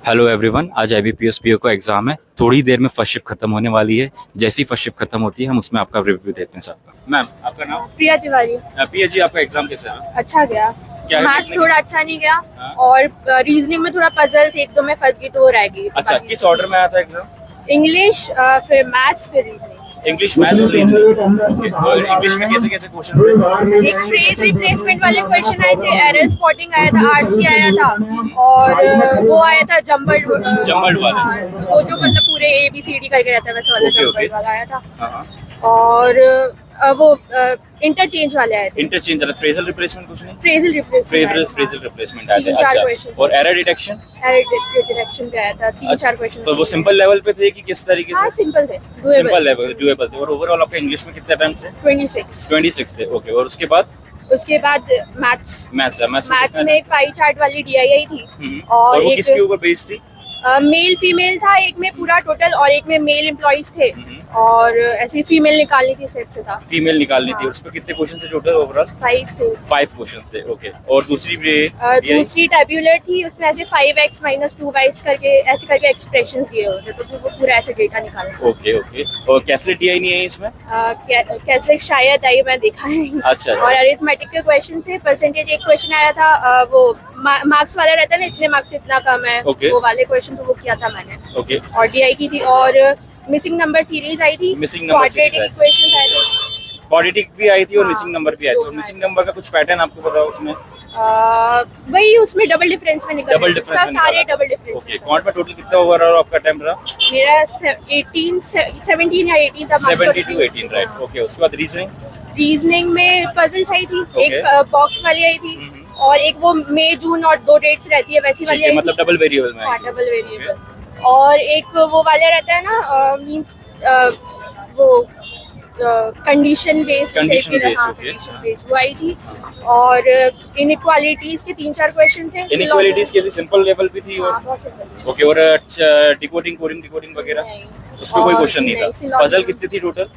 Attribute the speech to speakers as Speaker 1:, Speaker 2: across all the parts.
Speaker 1: Hello everyone, आज IBPS PO का exam है। थोड़ी देर में फर्स्ट शिफ्ट खत्म होने वाली है। जैसी फर्स्ट शिफ्ट खत्म होती है हम उसमें आपका रिव्यू देते हैं। साहब, मैम आपका नाम?
Speaker 2: प्रिया तिवारी।
Speaker 1: प्रिया जी, आपका एग्जाम कैसा है?
Speaker 2: अच्छा गया।
Speaker 1: क्या है
Speaker 2: मैथ्स
Speaker 1: कितने
Speaker 2: थोड़ा अच्छा नहीं गया।
Speaker 1: हाँ?
Speaker 2: और रीजनिंग में थोड़ा पजल्स एक दो में फंस गई तो रह गई।
Speaker 1: अच्छा, किस ऑर्डर में आया था एग्जाम?
Speaker 2: इंग्लिश, फिर मैथ्स, फिर रीजनिंग।
Speaker 1: इंग्लिश, मैथ्स और रीजनिंग। ओके, तो इंग्लिश में कैसे कैसे क्वेश्चन थे?
Speaker 2: एक फ्रेज रिप्लेसमेंट वाले क्वेश्चन आए थे, एरर स्पॉटिंग आया था, आरसी आया था, और वो आया था जम्बल्ड
Speaker 1: वाला।
Speaker 2: वो जो मतलब पूरे ABCD करके रहता है वैसे वाला
Speaker 1: ओके, ओके।
Speaker 2: जम्बल्ड वाला आया था।
Speaker 1: हाँ,
Speaker 2: और वो इंटरचेंज वाले आए थे।
Speaker 1: इंटरचेंज वाला। फ्रेजल रिप्लेसमेंट कुछ नहीं?
Speaker 2: फ्रेजल रिप्लेसमेंट
Speaker 1: फ्रेजल रिप्लेसमेंट आया
Speaker 2: तीन
Speaker 1: था।
Speaker 2: चार
Speaker 1: अच्छा,
Speaker 2: questions।
Speaker 1: और एरर डिटेक्शन?
Speaker 2: एरर डिटेक्शन पे आया था, 3-4 क्वेश्चन।
Speaker 1: तो वो सिंपल लेवल पे थे कि किस तरीके
Speaker 2: हाँ,
Speaker 1: से?
Speaker 2: सिंपल थे,
Speaker 1: सिंपल लेवल, डुएबल थे। और ओवरऑल आपका इंग्लिश में कितने टाइम से?
Speaker 2: 26।
Speaker 1: 26 थे। ओके, और उसके बाद
Speaker 2: उसके बाद मैथ्स
Speaker 1: मैथ्स
Speaker 2: में एक पाई चार्ट वाली DII थी।
Speaker 1: और वो
Speaker 2: एक
Speaker 1: किसके ऊपर बेस्ड थी?
Speaker 2: मेल फीमेल था, एक में पूरा टोटल, और एक में मेल एम्प्लॉइज थे। और ऐसी फीमेल निकालनी थी, सेट से था।
Speaker 1: फीमेल निकालनी थी।
Speaker 2: हाँ।
Speaker 1: और उस पर कितने क्वेश्चन थे टोटल ओवरऑल?
Speaker 2: 5 थे।
Speaker 1: 5 क्वेश्चन थे। ओके, और दूसरी
Speaker 2: दूसरी टेबुलर थी, उसमें ऐसे 5x - 2y करके ऐसे करके एक्सप्रेशंस दिए होते, तो वो पूरा ऐसे डेटा निकालना।
Speaker 1: Okay, okay. और कैसे DI नहीं है इसमें?
Speaker 2: कैसे शायद आई, मैं देखा नहीं।
Speaker 1: अच्छा।
Speaker 2: और अरिथमेटिक के क्वेश्चन थे, परसेंटेज एक क्वेश्चन आया था, वो मार्क्स वाला रहता है ना, इतने मार्क्स से इतना कम है।
Speaker 1: Okay।
Speaker 2: वो वाले क्वेश्चन तो वो किया था मैंने।
Speaker 1: ओके,
Speaker 2: और DI की थी। और मिसिंग नंबर सीरीज आई थी,
Speaker 1: Missing number series
Speaker 2: क्वाड्रेटिक
Speaker 1: आई।
Speaker 2: इक्वेशंस आए थे।
Speaker 1: क्वाड्रेटिक भी आई थी और
Speaker 2: हाँ,
Speaker 1: मिसिंग नंबर भी आई थी। और
Speaker 2: दो
Speaker 1: मिसिंग नंबर का कुछ पैटर्न आपको पता है उसमें?
Speaker 2: वही उसमें डबल डिफरेंस में निकल
Speaker 1: डबल डिफरेंस में
Speaker 2: सारे
Speaker 1: निकाला।
Speaker 2: Double difference.
Speaker 1: ओके, क्वांट में टोटल कितना ओवरऑल आपका टाइम रहा?
Speaker 2: मेरा 17 या 18 था।
Speaker 1: 70 to 18, राइट। ओके, उसके बाद रीजनिंग?
Speaker 2: रीजनिंग में पजल्स आई थी,
Speaker 1: Okay।
Speaker 2: एक बॉक्स वाली आई थी, और एक वो मई जून और 2 डेट्स रहती है वैसी
Speaker 1: ठीक
Speaker 2: वाली
Speaker 1: है,
Speaker 2: आई
Speaker 1: मतलब
Speaker 2: थी।
Speaker 1: डबल वेरिएबल में
Speaker 2: हाँ,
Speaker 1: आई थी।
Speaker 2: Double variable. और एक वो वाला रहता है ना, मींस वो condition based.
Speaker 1: Condition based, okay।
Speaker 2: Condition based वो आई थी। और इनइक्वालिटीज के 3-4 क्वेश्चन थे।
Speaker 1: इनइक्वालिटीज कैसे? सिंपल लेवल पे थी?
Speaker 2: हाँ,
Speaker 1: और
Speaker 2: बहुत सिंपल।
Speaker 1: ओके, और डिकोडिंग कोडिंग वगैरह
Speaker 2: नहीं।
Speaker 1: उसमें कोई
Speaker 2: और
Speaker 1: क्वेश्चन नहीं
Speaker 2: नहीं,
Speaker 1: था?
Speaker 2: सिलॉजिज्म।
Speaker 1: पजल कितनी थी टोटल?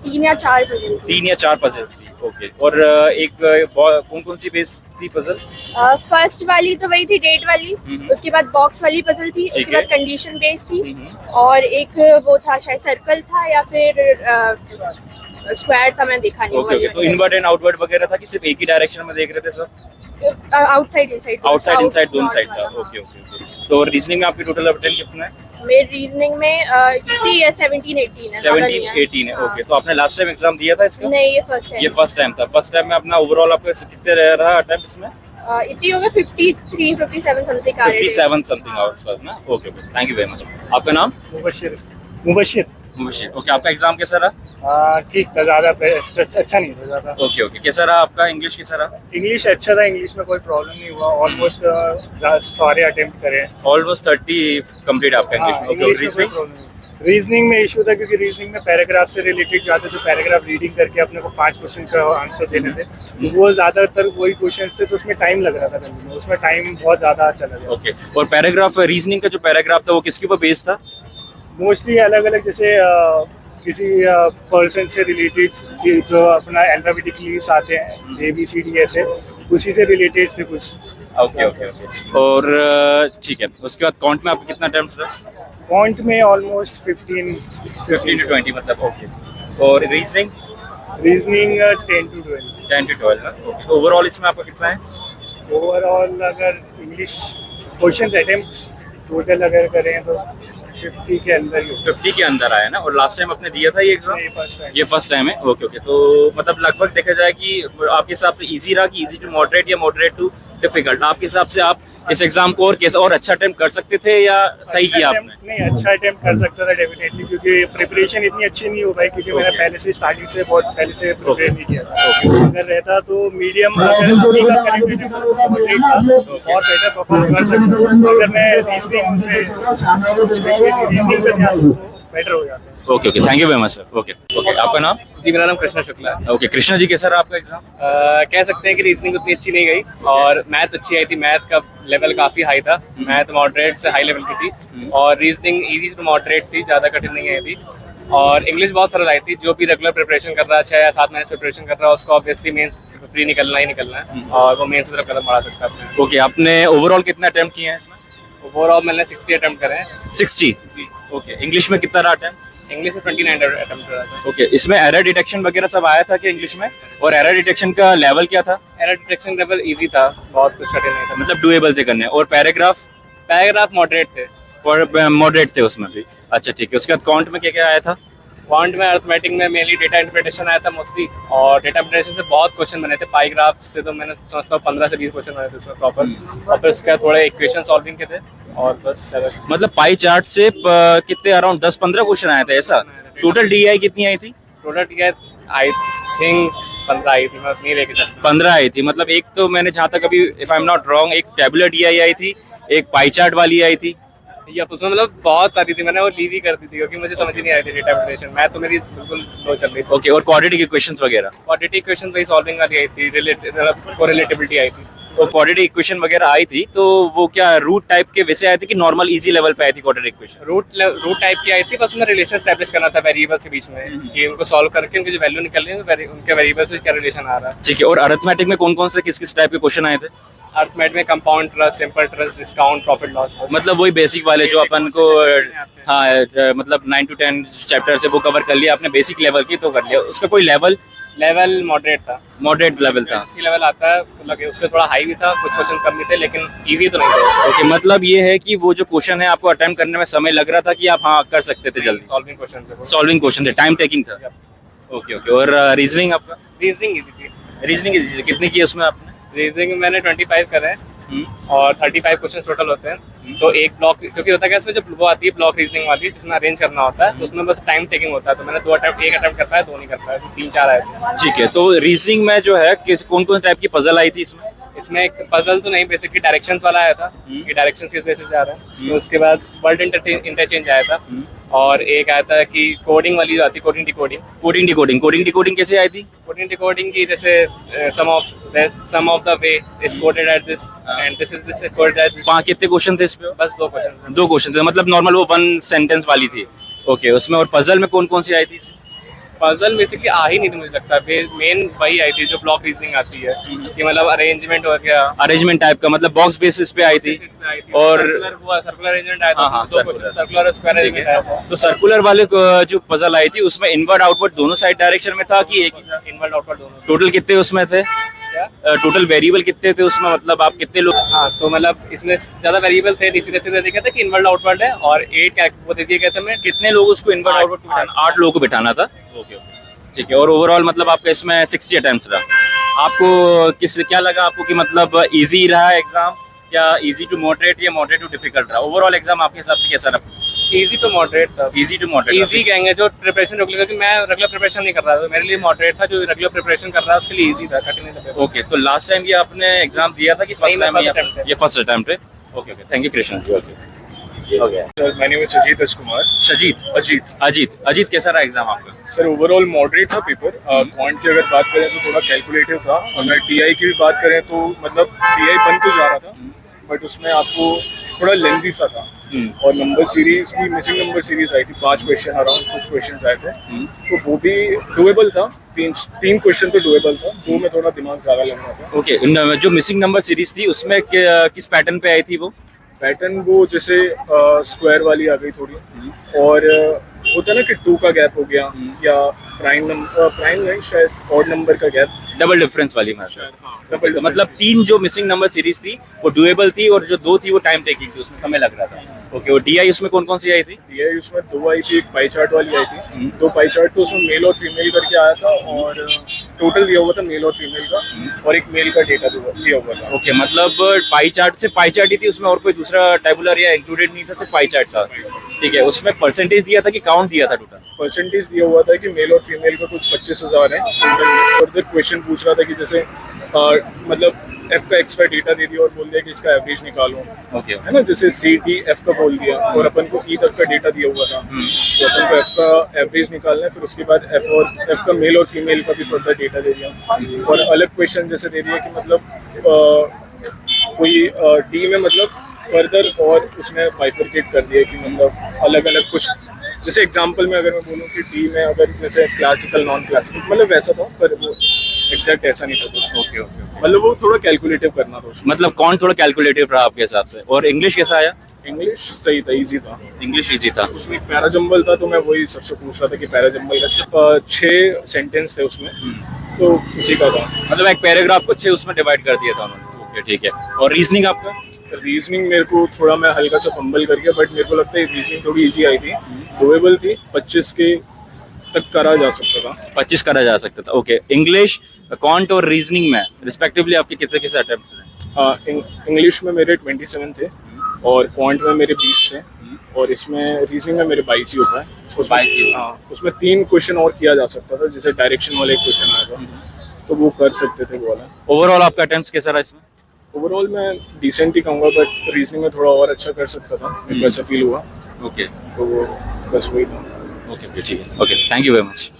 Speaker 2: 3 या 4 पजल थी।
Speaker 1: 3 या 4 पजल्स थी। ओके, और एक कौन कौन सी बेस थी पजल?
Speaker 2: फर्स्ट वाली तो वही थी, डेट वाली। उसके बाद बॉक्स वाली पजल थी।
Speaker 1: ठीक
Speaker 2: उसके बाद
Speaker 1: है।
Speaker 2: कंडीशन बेस्ड थी। और एक वो था, शायद सर्कल था या फिर स्क्वायर था, मैं देखा नहीं।
Speaker 1: Okay, okay. तो इनवर्ट एंड आउटवर्ट वगैरह था कि सिर्फ एक ही डायरेक्शन में देख रहे थे सब?
Speaker 2: Outside inside.
Speaker 1: आउटसाइड इनसाइड दोनों साइड था। Okay, okay, okay. तो रीजनिंग में आपकी टोटल अटेम्प्ट कितना है?
Speaker 2: मेरे रीजनिंग में इतनी है, 17-18 है।
Speaker 1: 17-18 है। ओके, तो आपने लास्ट टाइम एग्जाम दिया था इसका?
Speaker 2: नहीं, ये फर्स्ट है।
Speaker 1: ये फर्स्ट टाइम था। फर्स्ट टाइम में अपना ओवरऑल आपका कितने रहा अटेम्प्ट इसमें?
Speaker 2: इतनी हो गई 53-57 समथिंग आ रही है।
Speaker 1: 57 समथिंग आवर्स पास ना। Okay, okay, thank you very much. आपका नाम?
Speaker 3: मुबशिर।
Speaker 1: मुबशीर। ओके, आपका एग्जाम कैसा रहा?
Speaker 3: ठीक था, ज़्यादा अच्छा नहीं था ज़्यादा।
Speaker 1: Okay, okay. कैसा रहा आपका? इंग्लिश कैसा रहा?
Speaker 3: इंग्लिश अच्छा था, इंग्लिश में कोई प्रॉब्लम नहीं हुआ। ऑलमोस्ट सारे अटेम्प्ट करे।
Speaker 1: ऑलमोस्ट 30 कंप्लीट आपका इंग्लिश में। ओके, और रीजनिंग?
Speaker 3: रीजनिंग में इशू था, क्योंकि रीजनिंग में पैराग्राफ से रिलेटेड जाते तो पैराग्राफ रीडिंग करके अपने को 5 क्वेश्चन का आंसर देने थे। तो वो ज़्यादातर वही क्वेश्चन थे, तो उसमें टाइम लग रहा था करने में। उसमें टाइम बहुत ज़्यादा चला गया।
Speaker 1: ओके, और पैराग्राफ, रीजनिंग का जो पैराग्राफ था वो किसके ऊपर बेस्ड था?
Speaker 3: मोस्टली अलग अलग, जैसे किसी पर्सन से रिलेटेड, जो अपना अल्फाबेटिकली आते हैं ABCD ऐसे, उसी से रिलेटेड थे कुछ।
Speaker 1: Okay, okay, okay. और ठीक है, उसके बाद काउंट में आपका कितना टाइम रहा?
Speaker 3: फॉन्ट में ऑलमोस्ट 15
Speaker 1: 15 to 20 मतलब। ओके, और रीजनिंग?
Speaker 3: Reasoning 10 to 12।
Speaker 1: 10 to 12 ना। ओके, तो ओवरऑल इसमें आपका कितना है?
Speaker 3: ओवरऑल अगर इंग्लिश क्वेश्चन अटेम्प्ट टोटल अगर करें तो 50 के अंदर ही
Speaker 1: 50 के अंदर आया ना। और लास्ट टाइम आपने दिया था ये एग्जाम?
Speaker 3: First time.
Speaker 1: ये फर्स्ट टाइम है। Okay, okay. तो मतलब लगभग देखा जाए कि आपके हिसाब से इजी रहा कि इजी टू मॉडरेट या मॉडरेट टू डिफिकल्ट? आपके हिसाब से आप इस एग्जाम को और कैसे और अच्छा अटेम्प्ट कर सकते थे या सही किया आपने?
Speaker 3: नहीं, अच्छा अटेम्प्ट कर सकता था डेफिनेटली, क्योंकि प्रिपरेशन इतनी अच्छी नहीं हो पाई, क्योंकि मैंने
Speaker 1: Okay।
Speaker 3: पहले से स्टार्टिंग से बहुत पहले से प्रिपेयर नहीं किया था।
Speaker 1: Okay।
Speaker 3: अगर रहता तो मीडियम, अगर अभी का करेक्ट मॉडरेट था और बेटर परफॉर्म कर सकता था। अगर मैं रीजनिंग पे, स्पेशली रीजनिंग पे ध्यान दूँ तो बेटर हो जाता है।
Speaker 1: Okay, okay, thank you very much sir. Okay, okay. आपका नाम?
Speaker 4: जी, मेरा नाम कृष्णा शुक्ला है।
Speaker 1: ओके, कृष्णा जी, कैसा रहा आपका एग्जाम?
Speaker 4: कह सकते हैं कि रीजनिंग उतनी अच्छी नहीं गई, और मैथ अच्छी आई थी। मैथ का लेवल काफ़ी हाई था। मैथ मॉडरेट से हाई लेवल की थी, और रीजनिंग इजी टू मॉडरेट थी, ज़्यादा कठिन नहीं आई थी। और इंग्लिश बहुत सरल आई थी। जो भी रेगुलर प्रिपरेशन कर रहा है, 6 या 7 महीने से प्रिपरेशन कर रहा है, उसको ऑब्वियसली मेंस प्री निकलना ही निकलना है, और वो मेंस की तरफ कदम बढ़ा सकता है।
Speaker 1: ओके, आपने ओवरऑल कितना अटेम्प्ट किए हैं इसमें?
Speaker 4: ओवरऑल मैंने 60 अटेम्प्ट करे हैं।
Speaker 1: 60। ओके, इंग्लिश में कितना रहा अटेम्प्ट?
Speaker 4: इंग्लिश में 29 अटेम्प्ट रहा था।
Speaker 1: ओके, इसमें एरर डिटेक्शन वगैरह सब आया था कि इंग्लिश में? और एरर डिटेक्शन का लेवल क्या था?
Speaker 4: एरर डिटेक्शन लेवल इजी था, बहुत कुछ कठिन नहीं था।
Speaker 1: मतलब डुएबल थे करने। और
Speaker 4: पैराग्राफ मॉडरेट थे
Speaker 1: और मॉडरेट थे उसमें भी। अच्छा ठीक है, उसके बाद काउंट में क्या क्या आया था?
Speaker 4: क्वांट में अर्थमेटिक में मेनली डेटा इंटरप्रिटेशन आया था मोस्टली, और डेटा इंटरप्रिटेशन से बहुत क्वेश्चन बने थे। पाई ग्राफ से तो मैंने समझता हूँ 15 से 20 क्वेश्चन बने थे उसमें प्रॉपर, और फिर उसके बाद थोड़े इक्वेशन सॉल्विंग के थे, और बस चलो।
Speaker 1: मतलब पाई चार्ट से कितने अराउंड 10-15 क्वेश्चन आए थे ऐसा? टोटल डीआई कितनी आई थी?
Speaker 4: टोटल टिकट आई थिंक 15 आई थी, मैं नहीं लेके चलता।
Speaker 1: 15 आई थी। मतलब एक तो मैंने जहाँ तक अभी if I am not wrong, एक टेबुलर डीआई आई थी, एक पाई चार्ट वाली आई थी।
Speaker 4: या उसमें मतलब बहुत सारी थी, मैंने वो लीव ही कर दी थी क्योंकि मुझे समझ ही नहीं आई थी डेटा इंटरप्रिटेशन। मैं तो मेरी बिल्कुल लो चल रही थी।
Speaker 1: ओके, और क्वाड्रेटिक इक्वेशंस वगैरह?
Speaker 4: क्वाड्रेटिक इक्वेशन वही सॉल्विंग वाली आई थी, कोरिलेटिविटी आई थी।
Speaker 1: तो क्वाड्रेटिक इक्वेशन वगैरह आई थी, तो वो क्या रूट टाइप के वैसे आई थी कि नॉर्मल इजी लेवल पे आई थी क्वाड्रेटिक इक्वेशन?
Speaker 4: रूट टाइप की आई थी, बस में रिलेशन एस्टैब्लिश करना था वेरिएबल्स के बीच में, कि उनको सॉल्व करके उनकी जो वैल्यू निकल रही है उनके वेरिएबल्स में क्या रिलेशन आ रहा है।
Speaker 1: ठीक है, और अरिथमेटिक में कौन कौन से किस किस टाइप के क्वेश्चन आए थे?
Speaker 4: अर्थमेटिक में compound trust, simple trust, discount, profit loss.
Speaker 1: मतलब वही बेसिक वाले जो अपन को मतलब 9 to 10 चैप्टर से वो कवर कर लिया आपने, बेसिक लेवल की तो कर लिया। उसका कोई लेवल
Speaker 4: मॉडरेट था।
Speaker 1: मॉडरेट लेवल था।
Speaker 4: इसी लेवल आता है तो लगे, उससे थोड़ा हाई भी था, कुछ क्वेश्चन कम भी थे, लेकिन इजी तो नहीं थे।
Speaker 1: ओके, मतलब ये है कि वो जो क्वेश्चन है आपको अटेम्प्ट करने में समय लग रहा था कि आप हाँ कर सकते थे जल्दी?
Speaker 4: सॉल्विंग क्वेश्चन थे,
Speaker 1: सॉल्विंग क्वेश्चन थे, टाइम टेकिंग था। ओके ओके, और रीजनिंग आपका?
Speaker 4: रीजनिंग इजी थी।
Speaker 1: रीजनिंग कितनी की उसमें आपने?
Speaker 4: रीजनिंग में मैंने 25 करे हैं, और 35 क्वेश्चन टोटल होते हैं। तो एक ब्लॉक, क्योंकि होता है क्या इसमें जो वो आती है ब्लॉक रीजनिंग वाली जिसमें अरेंज करना होता है, तो उसमें बस टाइम टेकिंग होता है। तो मैंने एक अटेम्प्ट कर पाया, 2 नहीं कर पाया, तो 3-4 आए थे।
Speaker 1: ठीक है, तो रीजनिंग में जो है किस कौन कौन टाइप की पजल आई थी इसमें?
Speaker 4: इसमें एक पजल तो नहीं, बेसिकली डायरेक्शंस वाला आया था कि डायरेक्शंस किस बेसिस से आ रहा है। तो उसके बाद वर्ड इंटरचेंज आया था, और एक आया था कि कोडिंग वाली जो आती है, कोडिंग डिकोडिंग कैसे आई थी? कोडिंग डिकोडिंग की जैसे some of the way is coded at this end this is this coded at this.
Speaker 1: कितने क्वेश्चन थे इसमें?
Speaker 4: बस 2 क्वेश्चन।
Speaker 1: 2 क्वेश्चन थे, मतलब नॉर्मल वो 1 सेंटेंस वाली थी। ओके, उसमें और पजल में कौन कौन सी आई थी?
Speaker 4: पजल बेसिकली आ ही नहीं थी मुझे लगता है, मेन वही आई थी जो ब्लॉक रीजनिंग आती है, कि मतलब अरेंजमेंट हो गया,
Speaker 1: अरेंजमेंट टाइप का, मतलब बॉक्स बेसिस पे आई थी। और
Speaker 4: सर्कुलर अरेंजमेंट आया था।
Speaker 1: हाँ,
Speaker 4: सर्कुलर और स्क्वायर अरेंजमेंट आया था।
Speaker 1: तो सर्कुलर वाले जो पजल आई थी उसमें इनवर्ड आउटवर्ड दोनों साइड डायरेक्शन में था कि एक ही था?
Speaker 4: इनवर्ड आउटवर्ड दोनों।
Speaker 1: टोटल कितने उसमें थे? टोटल वेरिएबल कितने थे उसमें, मतलब आप कितने लोग?
Speaker 4: हाँ, तो मतलब इसमें ज्यादा वेरिएबल थे, इसी से देखा था कि इनवर्ड आउटवर्ड है, और 8 वो दे दिया गया था। मैं
Speaker 1: कितने लोग उसको इनवर्ड आउटवर्ड को बिठाना? 8 लोगों को बिठाना था। ओके, ठीक है। और ओवरऑल मतलब आपका इसमें 60 अटेम्प्ट्स रहा। आपको क्या लगा आपको कि मतलब इजी रहा एग्जाम, या इजी टू मॉडरेट या मॉडरेट टू डिफिकल्ट रहा? ओवरऑल एग्जाम आपके हिसाब से कैसा रहा?
Speaker 4: इजी टू मॉडरेट था।
Speaker 1: इजी टू मॉडरेट,
Speaker 4: इजी कहेंगे जो प्रिपरेशन रोक लेगा, कि मैं रेगुलर प्रिपरेशन नहीं कर रहा था, मेरे लिए मॉडरेट था। जो रेगुलर प्रिपरेशन कर रहा है उसके लिए इजी था, कठिन नहीं था।
Speaker 1: ओके, तो लास्ट टाइम ये आपने एग्जाम दिया था कि फर्स्ट टाइम? ये फर्स्ट अटेम्प्ट है। Okay okay, thank you Krishna ji. Okay,
Speaker 5: My name is Sajid Raj Kumar.
Speaker 1: Ajit कैसा रहा एग्जाम आपका?
Speaker 5: सर ओवरऑल मॉडरेट था पेपर। क्वांट की अगर बात करें तो थोड़ा कैलकुलेटिव था। अगर टीआई की भी बात करें तो मतलब टीआई बन तो जा रहा था, बट उसमें आपको थोड़ा लेंथी सा था। और नंबर सीरीज भी, मिसिंग नंबर सीरीज आई थी, 5 क्वेश्चन अराउंड कुछ क्वेश्चन आए थे, तो वो भी डुएबल था। 3 क्वेश्चन तो डुएबल था, 2 में थोड़ा दिमाग ज्यादा लग रहा था।
Speaker 1: ओके, जो मिसिंग नंबर सीरीज थी उसमें किस पैटर्न पे आई थी वो?
Speaker 5: पैटर्न वो जैसे स्क्वायर वाली आ गई थोड़ी, और होता है ना कि 2 का गैप हो गया, या प्राइम नहीं, शायद ऑड नंबर का गैप,
Speaker 1: डबल डिफरेंस वाली
Speaker 5: डबल
Speaker 1: मतलब 3 जो मिसिंग नंबर सीरीज थी वो डुएबल थी, और जो 2 थी वो टाइम टेकिंग थी, उसमें समय लग रहा था। ओके, और डीआई उसमें कौन कौन सी आई थी?
Speaker 5: डीआई उसमें 2 आई थी, एक पाई चार्ट वाली आई थी। 2 पाई चार्ट तो उसमें मेल और फीमेल करके आया था, और टोटल दिया हुआ था मेल और फीमेल का, और एक मेल का डेटा दिया हुआ था।
Speaker 1: ओके, मतलब पाई चार्ट ही थी उसमें, और कोई दूसरा टेबुलर या इंक्लूडेड नहीं था, सिर्फ पाई चार्ट था। ठीक है, उसमें परसेंटेज दिया था कि काउंट दिया था टोटल?
Speaker 5: परसेंटेज दिया हुआ था कि मेल और फीमेल का कुछ 25,000 है टोटल। फर्दर क्वेश्चन पूछ रहा था कि जैसे मतलब एफ का एक्स का डेटा दे दिया और बोल दिया कि इसका एवरेज निकालो।
Speaker 1: ओके,
Speaker 5: है ना, जैसे सी डी एफ का बोल दिया, और अपन को ई तक का डेटा दिया हुआ था, तो अपन को एफ का एवरेज निकालना है। फिर उसके बाद एफ का मेल और फीमेल का भी फर्दर डेटा दे दिया, और अलग क्वेश्चन जैसे दे दिया कि मतलब कोई डी में मतलब फर्दर, और उसने बाइफरकेट कर दिया कि मतलब अलग अलग कुछ, जैसे एग्जांपल में अगर मैं बोलूँ कि डी में अगर जैसे क्लासिकल नॉन क्लासिकल, मतलब वैसा था, पर वो एग्जैक्ट ऐसा नहीं था कुछ। ओके, मतलब वो थोड़ा कैलकुलेटिव करना था उसमें।
Speaker 1: मतलब कौन थोड़ा कैलकुलेटिव रहा आपके हिसाब से? और इंग्लिश कैसा आया?
Speaker 5: इंग्लिश सही था, इजी था।
Speaker 1: इंग्लिश इजी था।
Speaker 5: उसमें एक पैराजम्बल था, तो मैं वही सबसे पूछ रहा था कि पैराजम्बल का सिर्फ 6 सेंटेंस थे उसमें, तो उसी का था।
Speaker 1: मतलब एक पैराग्राफ को 6 उसमें डिवाइड कर दिया था उन्होंने। ओके ठीक है। और रीजनिंग आपका?
Speaker 5: रीजनिंग मेरे को थोड़ा, मैं हल्का सा फंबल कर गया, बट मेरे को लगता है रीजनिंग थोड़ी इजी आई थी, डोएबल थी, 25 के तक करा जा सकता था।
Speaker 1: 25 करा जा सकता था। ओके। इंग्लिश, क्वांट और रीजनिंग में रिस्पेक्टिवली आपके कितने कितने अटेम्प्ट्स हैं?
Speaker 5: इंग्लिश में मेरे 27 थे और क्वांट में मेरे 20 थे और इसमें रीजनिंग में मेरे 22 ही होता है।
Speaker 1: 22 ही।
Speaker 5: हाँ, उसमें 3 क्वेश्चन और किया जा सकता था, जैसे डायरेक्शन वाला एक क्वेश्चन आया था, तो वो कर सकते थे वो वाला।
Speaker 1: ओवरऑल आपका अटेम्प्ट्स कैसा रहा इसमें?
Speaker 5: ओवरऑल मैं डिसेंट ही कहूँगा, बट रीजनिंग में थोड़ा और अच्छा कर सकता था, मेरे को ऐसा फील हुआ,
Speaker 1: ओके
Speaker 5: तो वो बस वही था।
Speaker 1: ओके ठीक है। Okay, thank you very much.